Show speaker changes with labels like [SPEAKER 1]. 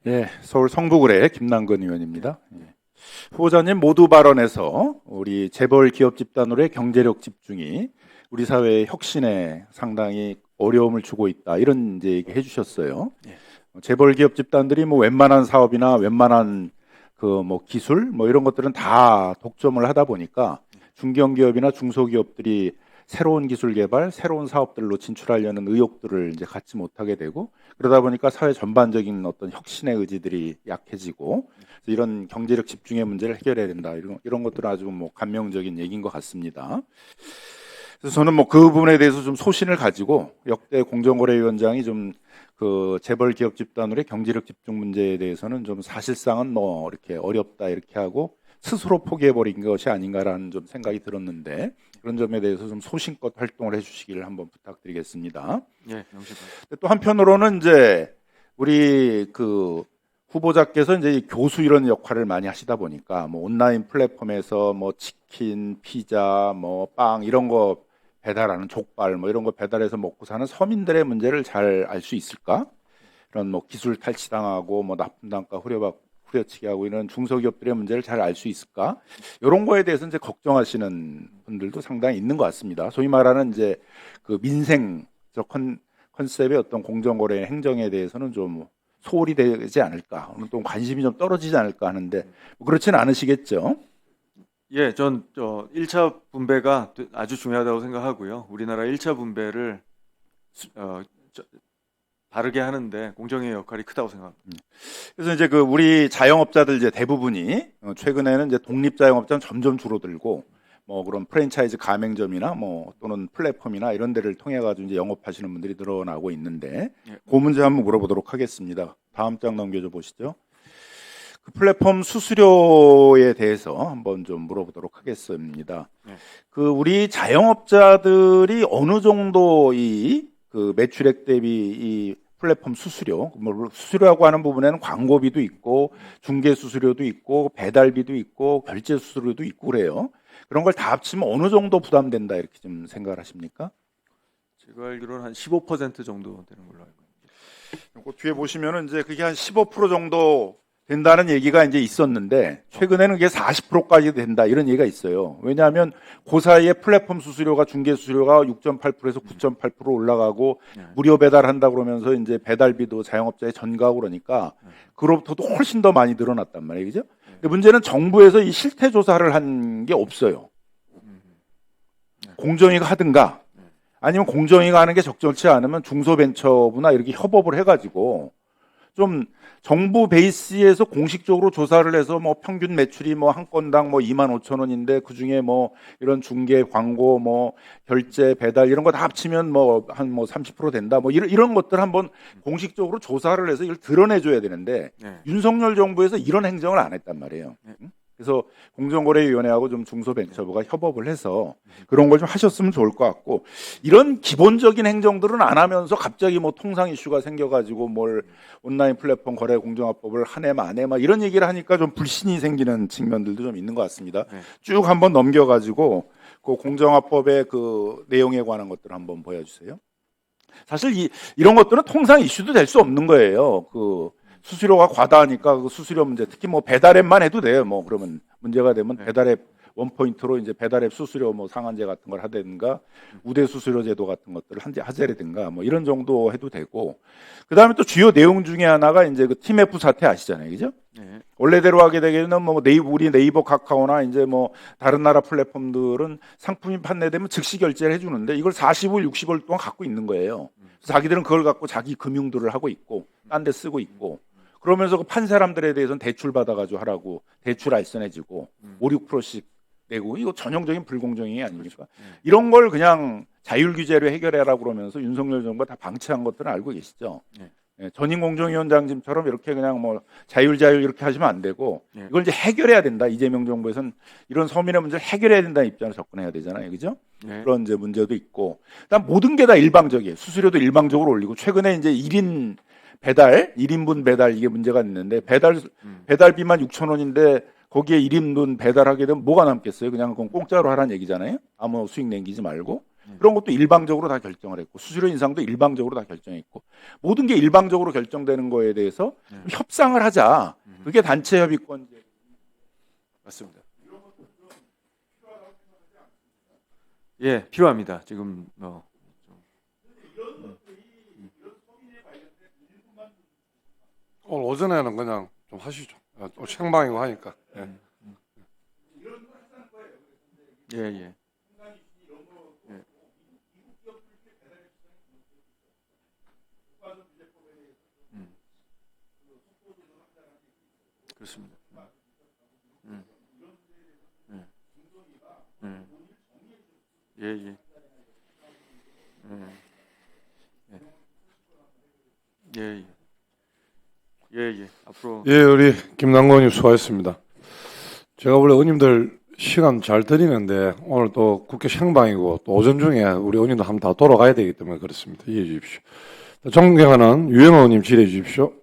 [SPEAKER 1] 예, 서울 성북을의 김남근 의원입니다. 예. 후보자님 모두 발언에서 우리 재벌 기업 집단으로의 경제력 집중이 우리 사회의 혁신에 상당히 어려움을 주고 있다, 이런 이제 얘기해 주셨어요.
[SPEAKER 2] 예.
[SPEAKER 1] 재벌 기업 집단들이 뭐 웬만한 사업이나 웬만한 그 뭐 기술 뭐 이런 것들은 다 독점을 하다 보니까 중견기업이나 중소기업들이 새로운 기술 개발, 새로운 사업들로 진출하려는 의욕들을 이제 갖지 못하게 되고, 그러다 보니까 사회 전반적인 어떤 혁신의 의지들이 약해지고, 이런 경제력 집중의 문제를 해결해야 된다, 이런 것들은 아주 뭐 감명적인 얘기인 것 같습니다. 그래서 저는 뭐 그 부분에 대해서 좀 소신을 가지고 역대 공정거래위원장이 좀 그 재벌 기업 집단으로의 경제력 집중 문제에 대해서는 좀 사실상은 뭐 이렇게 어렵다 이렇게 하고 스스로 포기해버린 것이 아닌가라는 좀 생각이 들었는데, 그런 점에 대해서 좀 소신껏 활동을 해주시기를 한번 부탁드리겠습니다.
[SPEAKER 2] 예, 명심하세요.
[SPEAKER 1] 또 한편으로는 이제 우리 그 후보자께서 이제 교수 이런 역할을 많이 하시다 보니까 뭐 온라인 플랫폼에서 뭐 치킨, 피자, 뭐 빵 이런 거 배달하는, 족발 뭐 이런 거 배달해서 먹고 사는 서민들의 문제를 잘 알 수 있을까? 이런 뭐 기술 탈취당하고 뭐 납품 단가 후려치기 하고 이런 중소기업들의 문제를 잘 알 수 있을까? 이런 거에 대해서 이제 걱정하시는 분들도 상당히 있는 것 같습니다. 소위 말하는 이제 그 민생적 컨셉의 어떤 공정거래 행정에 대해서는 좀 소홀히 되지 않을까, 또 관심이 좀 떨어지지 않을까 하는데, 뭐 그렇지는 않으시겠죠?
[SPEAKER 2] 예, 전 1차 분배가 아주 중요하다고 생각하고요. 우리나라 1차 분배를 바르게 하는데 공정의 역할이 크다고 생각합니다.
[SPEAKER 1] 그래서 이제 그 우리 자영업자들 이제 대부분이 최근에는 이제 독립 자영업자는 점점 줄어들고, 뭐 그런 프랜차이즈 가맹점이나 뭐 또는 플랫폼이나 이런 데를 통해 가지고 이제 영업하시는 분들이 늘어나고 있는데,
[SPEAKER 2] 예.
[SPEAKER 1] 그 문제 한번 물어보도록 하겠습니다. 다음 장 넘겨줘 보시죠. 그 플랫폼 수수료에 대해서 한번 좀 물어보도록 하겠습니다.
[SPEAKER 2] 네.
[SPEAKER 1] 그 우리 자영업자들이 어느 정도 이 그 매출액 대비 이 플랫폼 수수료, 뭐 수수료라고 하는 부분에는 광고비도 있고 중개 수수료도 있고 배달비도 있고 결제 수수료도 있고 그래요. 그런 걸 다 합치면 어느 정도 부담된다, 이렇게 좀 생각을 하십니까?
[SPEAKER 2] 제가 알기로는 한 15% 정도 되는 걸로 알고 있습니다.
[SPEAKER 1] 그 뒤에 보시면은 이제 그게 한 15% 정도 된다는 얘기가 이제 있었는데, 최근에는 그게 40%까지 된다, 이런 얘기가 있어요. 왜냐하면 그 사이에 플랫폼 수수료가, 중개 수수료가 6.8%에서 9.8% 올라가고
[SPEAKER 2] 네.
[SPEAKER 1] 무료 배달한다 그러면서 이제 배달비도 자영업자에 전가하고 그러니까 그로부터도 훨씬 더 많이 늘어났단 말이에요, 그죠? 근데 문제는 정부에서 이 실태 조사를 한 게 없어요. 공정위가 하든가 아니면 공정위가 하는 게 적절치 않으면 중소벤처부나 이렇게 협업을 해가지고 좀 정부 베이스에서 공식적으로 조사를 해서 뭐 평균 매출이 뭐 한 건당 뭐 25,000원인데 그 중에 뭐 이런 중개, 광고, 뭐 결제, 배달 이런 거 다 합치면 뭐 한 뭐 30% 된다, 뭐 이런 것들 한번 공식적으로 조사를 해서 이걸 드러내줘야 되는데,
[SPEAKER 2] 네.
[SPEAKER 1] 윤석열 정부에서 이런 행정을 안 했단 말이에요. 그래서 공정거래위원회하고 좀 중소벤처부가 협업을 해서 그런 걸 좀 하셨으면 좋을 것 같고, 이런 기본적인 행정들은 안 하면서 갑자기 뭐 통상 이슈가 생겨가지고 뭘 온라인 플랫폼 거래 공정화법을 하네 마네 막 이런 얘기를 하니까 좀 불신이 생기는 측면들도 좀 있는 것 같습니다.
[SPEAKER 2] 네.
[SPEAKER 1] 쭉 한번 넘겨가지고 그 공정화법의 그 내용에 관한 것들 한번 보여주세요. 사실 이런 것들은 통상 이슈도 될 수 없는 거예요. 그 수수료가 과다하니까 그 수수료 문제, 특히 뭐 배달앱만 해도 돼요. 뭐 그러면 문제가 되면
[SPEAKER 2] 네.
[SPEAKER 1] 배달앱 원포인트로 이제 배달앱 수수료 뭐 상한제 같은 걸 하든가 우대 수수료 제도 같은 것들을 하자라든가 뭐 이런 정도 해도 되고, 그 다음에 또 주요 내용 중에 하나가 이제 그 TMF 사태 아시잖아요, 그죠?
[SPEAKER 2] 네.
[SPEAKER 1] 원래대로 하게 되면 뭐 우리 네이버 카카오나 이제 뭐 다른 나라 플랫폼들은 상품이 판매되면 즉시 결제를 해주는데 이걸 40일, 60일 동안 갖고 있는 거예요. 자기들은 그걸 갖고 자기 금융들을 하고 있고 딴 데 쓰고 있고, 그러면서 그 판 사람들에 대해서는 대출 받아가지고 하라고 대출 알선해주고 5, 6%씩 내고, 이거 전형적인 불공정이 아닙니까? 이런 걸 그냥 자율 규제로 해결해라고 그러면서 윤석열 정부가 다 방치한 것들은 알고 계시죠?
[SPEAKER 2] 네.
[SPEAKER 1] 예, 전임 공정위원장님처럼 이렇게 그냥 뭐 자율 이렇게 하시면 안 되고,
[SPEAKER 2] 네.
[SPEAKER 1] 이걸 이제 해결해야 된다. 이재명 정부에서는 이런 서민의 문제를 해결해야 된다는 입장을 접근해야 되잖아요, 그죠?
[SPEAKER 2] 네.
[SPEAKER 1] 그런 이제 문제도 있고, 일단 모든 게 다 일방적이에요. 수수료도 일방적으로 올리고, 최근에 이제 1인 배달, 1인분 배달 이게 문제가 있는데, 배달비만 6,000원인데 거기에 1인분 배달하게 되면 뭐가 남겠어요? 그냥 그건 공짜로 하라는 얘기잖아요. 아무 수익 남기지 말고. 그런 것도 일방적으로 다 결정을 했고 수수료 인상도 일방적으로 다 결정했고 모든 게 일방적으로 결정되는 거에 대해서 협상을 하자. 그게 단체 협의권제.
[SPEAKER 2] 맞습니다. 예, 필요합니다. 지금
[SPEAKER 3] 오늘 오전에는 그냥 좀 하시죠. 생방이고 하니까. 예.
[SPEAKER 2] 예, 예. 그렇습니다. 예, 예. 예, 예. 예, 예. 앞으로
[SPEAKER 3] 예, 우리 김남국 의원님 수고하셨습니다. 제가 원래 의원님들 시간 잘 드리는데 오늘 또 국회 생방이고 또 오전 중에 우리 의원님들 한번 다 돌아가야 되기 때문에 그렇습니다. 이해해 주십시오. 존경하는 유영호 의원님 질의해 주십시오.